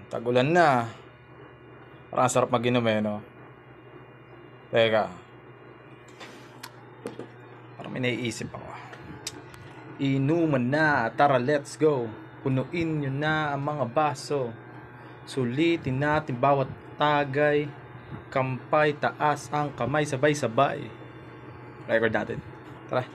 Tagulan na. Parang sarap mag-inom no? Teka. Parang may naiisip ako. Inuman na, tara let's go. Punuin nyo na ang mga baso. Sulitin natin bawat tagay. Kampay, taas ang kamay, sabay-sabay. Record natin. Tara.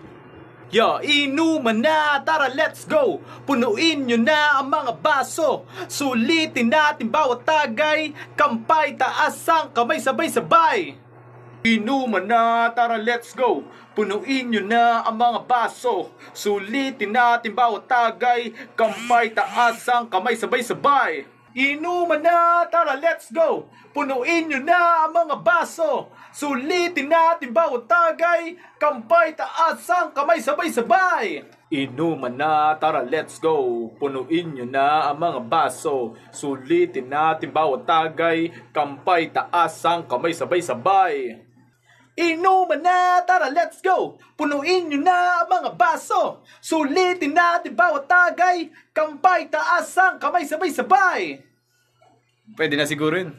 Yo, inuman na, tara let's go. Punuin nyo na ang mga baso. Sulitin natin bawat tagay. Kampay, taas ang kamay, sabay-sabay. Inuman na, tara let's go. Punuin nyo na ang mga baso. Sulitin natin bawat tagay. Kampay, taas ang kamay, sabay-sabay. Inuman na, tara let's go. Punuin nyo na ang mga baso. Sulitin natin bawat tagay. Kampay, taas ang kamay, sabay-sabay. Inuman na, tara let's go. Punuin nyo na ang mga baso. Sulitin natin bawat tagay. Kampay, taas ang kamay, sabay-sabay. Inuman na, tara let's go. Punuin nyo na ang mga baso. Sulitin natin bawat tagay. Kampay, taas ang kamay, sabay-sabay. Pwede na siguro yun.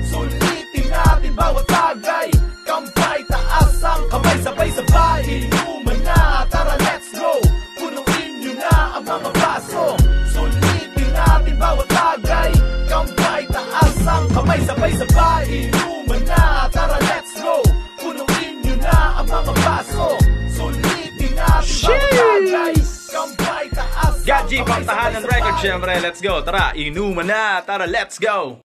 Sulitin natin bawat tagay. Kampay, taas ang kamay, sabay-sabay. Inuman na, tara let's go. Punuin nyo na ang mga baso. Sulitin natin bawat tagay. Kampay, taas ang kamay, sabay-sabay. Inuman na, tara let's go. Punuin nyo na ang mga baso. Sulitin natin bawat tagay. Kampay, taas ang kamay, sabay-sabay. Pang Tahanan Record, syempre, let's go. Tara, inuman na, tara let's go.